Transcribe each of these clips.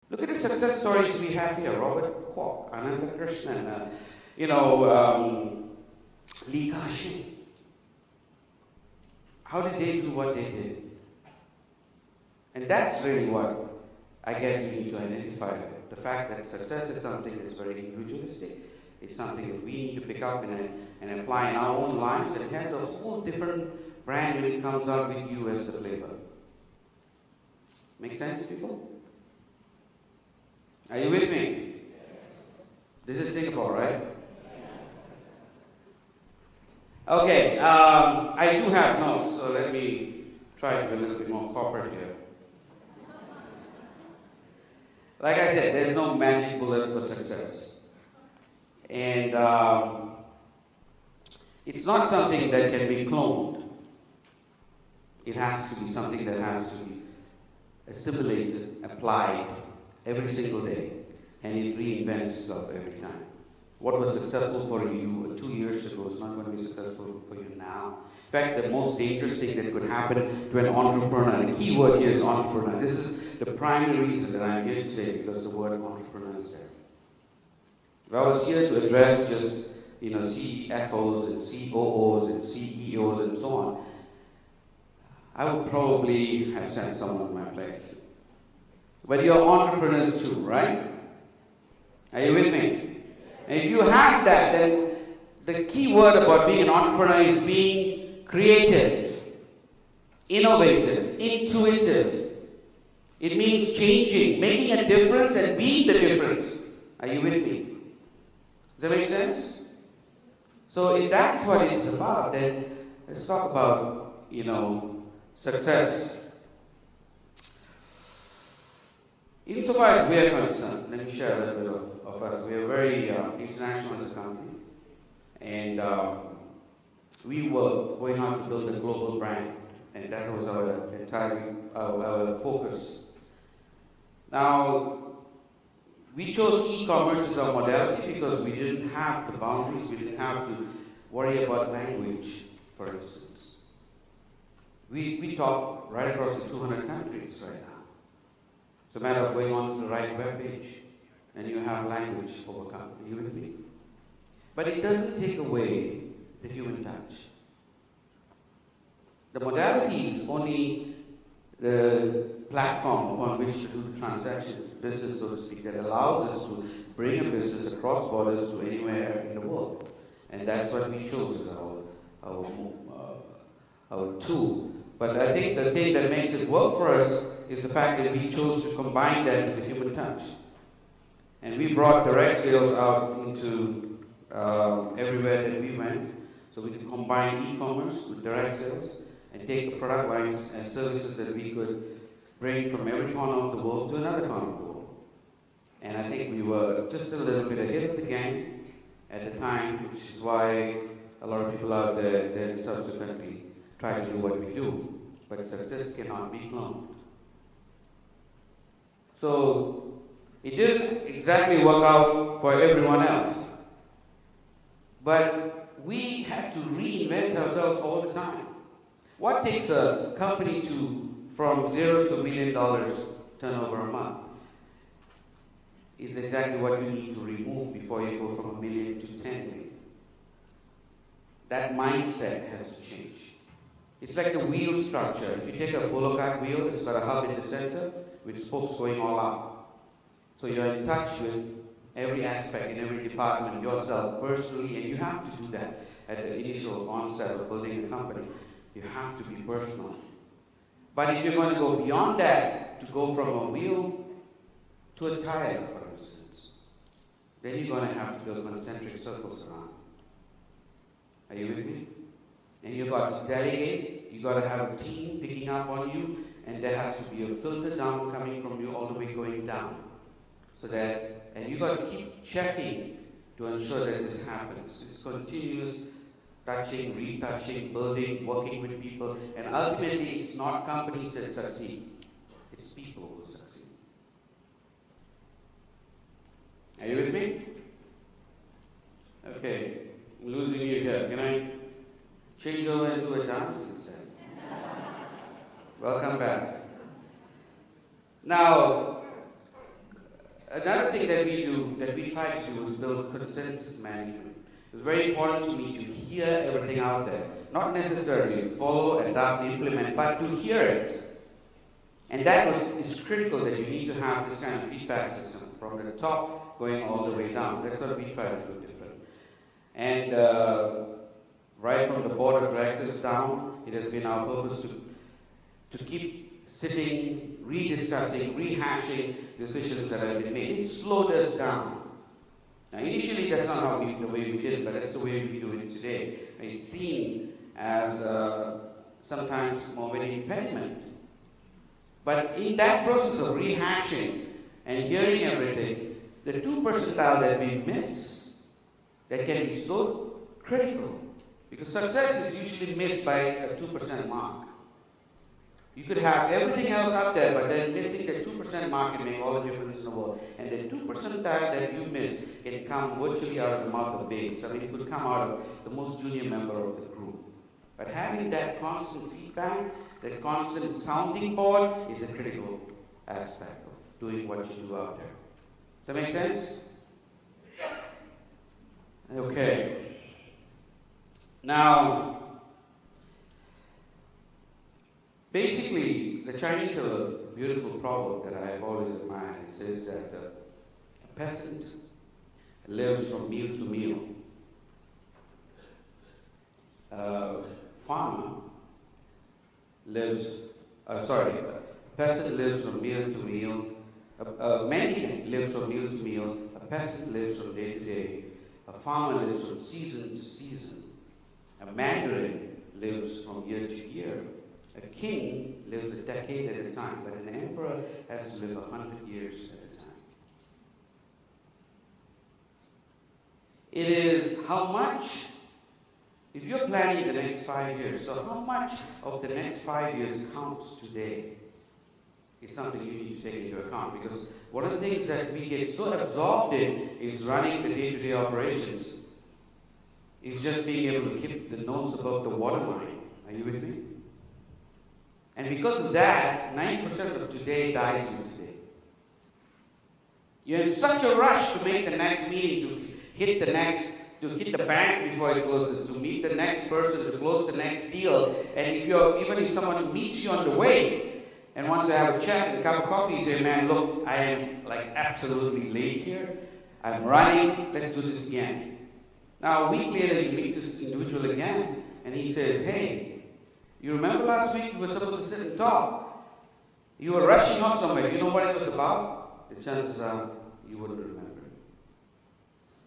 Look at the success stories we have here. Robert Kwok, Ananda Krishnan, Lee Ka-shing. How did they do what they did? And that's really what I guess we need to identify. The fact that success is something that's very individualistic. It's something that we need to pick up and apply in our own lives. And it has a whole different brand when it comes out with you as the flavor. Make sense, people? Are you with me? This is Singapore, right? Okay, I do have notes, so let me try to be a little bit more corporate here. Like I said, there's no magic bullet for success. And it's not something that can be cloned. It has to be something that has to be assimilated, applied every single day, and it reinvents itself every time. What was successful for you 2 years ago is not going to be successful for you now. In fact, the most dangerous thing that could happen to an entrepreneur, and the key word here is entrepreneur. This is the primary reason that I'm here today, because the word entrepreneur is there. If I was here to address just CFOs and COOs and CEOs and so on, I would probably have sent someone to my place. But you're entrepreneurs too, right? Are you with me? And if you have that, then the key word about being an entrepreneur is being creative, innovative, intuitive. It means changing, making a difference and being the difference. Are you with me? Does that make sense? So if that's what it is about, then let's talk about, success. Insofar as we are concerned, let me share a little bit of us. We are very international as a company. And we were going out to build a global brand. And that was our entire our focus. Now, we chose e-commerce as our modality because we didn't have the boundaries. We didn't have to worry about language, for instance. We talk right across the 200 countries right now. It's a matter of going on to the right web page, and you have language overcome. Are you with me? But it doesn't take away the human touch. The modality is only the platform upon which to do the transaction, business, so to speak, that allows us to bring a business across borders to anywhere in the world. And that's what we chose as our tool. But I think the thing that makes it work for us is the fact that we chose to combine that with the human touch. And we brought direct sales out into everywhere that we went, so we could combine e-commerce with direct sales and take the product lines and services that we could bring from every corner of the world to another corner of the world. And I think we were just a little bit ahead of the game at the time, which is why a lot of people out there then subsequently try to do what we do. But success cannot be cloned. So it didn't exactly work out for everyone else. But we had to reinvent ourselves all the time. What takes a company from $0 to $1 million turnover a month is exactly what you need to remove before you go from $1 million to $10 million. That mindset has to change. It's like the wheel structure. If you take a bullock cart wheel, it's got a hub in the center with spokes going all out. So you're in touch with every aspect in every department, yourself personally, and you have to do that at the initial onset of building a company. You have to be personal. But if you're going to go beyond that, to go from a wheel to a tire, for instance, then you're going to have to build concentric circles around. Are you with me? And you've got to delegate, you've got to have a team picking up on you, and there has to be a filter down coming from you all the way going down. So that, and you've got to keep checking to ensure that this happens. It's continuous touching, retouching, building, working with people, and ultimately it's not companies that succeed, it's people who succeed. Are you with me? Okay, I'm losing you here. Can I change over and do a dance instead? Welcome back. Now, another thing that we try to do is build consensus management. It's very important to me to hear everything out there. Not necessarily follow, adopt, implement, but to hear it. And that is critical, that you need to have this kind of feedback system from the top going all the way down. That's what we try to do different. And right from the board of directors down, it has been our purpose to keep sitting, rediscussing, rehashing decisions that have been made. It slowed us down. Now, initially, that's not the way we did it, but that's the way we do it today. It's seen as sometimes more of an impediment. But in that process of rehashing and hearing everything, the 2 percentile that we miss, that can be so critical. Because success is usually missed by a 2% mark. You could have everything else up there, but then missing the 2% mark can make all the difference in the world. And the 2 percentile that you miss can come virtually out of the mouth of babes. I mean, it could come out of the most junior member of the group. But having that constant feedback, that constant sounding board is a critical aspect of doing what you do out there. Does that make sense? Okay. Now, basically, the Chinese have a beautiful proverb that I have always admired. It says that a peasant lives from meal to meal. A peasant lives from meal to meal. A mendicant lives from meal to meal. A peasant lives from day to day. A farmer lives from season to season. A mandarin lives from year to year. A king lives a decade at a time, but an emperor has to live 100 years at a time. It is how much, if you're planning the next 5 years, so how much of the next 5 years counts today is something you need to take into account. Because one of the things that we get so absorbed in is running the day-to-day operations. Is just being able to keep the nose above the waterline. Are you with me? And because of that, 90% of today dies in today. You're in such a rush to make the next meeting, to hit the bank before it closes, to meet the next person, to close the next deal. And even if someone meets you on the way and wants to have a chat and a cup of coffee, you say, man, look, I am absolutely late here. I'm running. Let's do this again. Now, a week later, you meet this individual again, and he says, hey, you remember last week we were supposed to sit and talk? You were rushing off somewhere. You know what it was about? The chances are you wouldn't remember.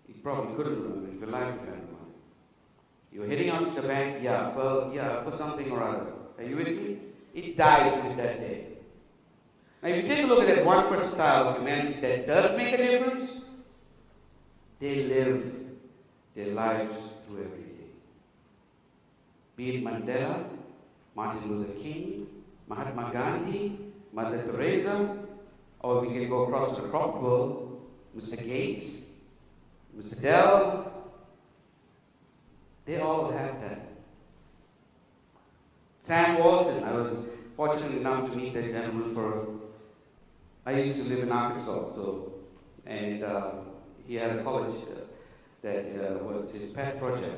You probably couldn't remember if your life depended on it. You were heading out to the bank, for something or other. Are you with me? It died with that day. Now, if you take a look at that 1 percentile of humanity that does make a difference, they live their lives through every day. Be it Mandela, Martin Luther King, Mahatma Gandhi, Mother Teresa, or we can go across to the crop world, Mr. Gates, Mr. Dell. They all have that. Sam Walton, I was fortunate enough to meet that gentleman I used to live in Arkansas, and he had a college that was his pet project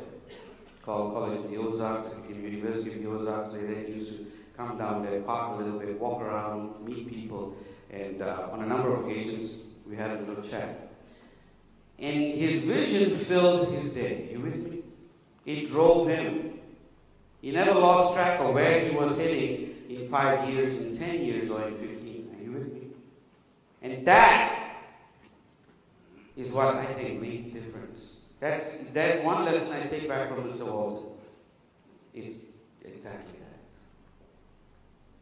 called College of the Ozarks, University of the Ozarks. They then used to come down there, park a little bit, walk around, meet people, and on a number of occasions we had a little chat. And his vision filled his day. You with me? It drove him. He never lost track of where he was heading in 5 years, in 10 years, or in 15. Are you with me? And that is what I think made the difference. That's one lesson I take back from Mr. Walton. It's exactly that.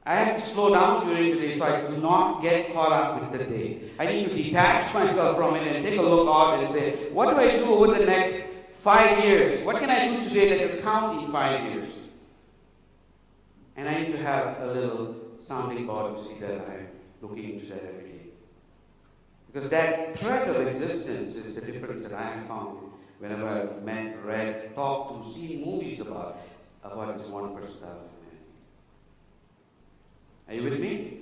I have to slow down during the day so I do not get caught up with the day. I need to detach myself from it and take a look out and say, what do I do over the next 5 years? What can I do today that will count in 5 years? And I need to have a little sounding board to see that I'm looking into that every day. Because that thread of existence is the difference that I have found whenever I've met, read, talked to, seen movies about this 1 percentile of humanity. Are you with me?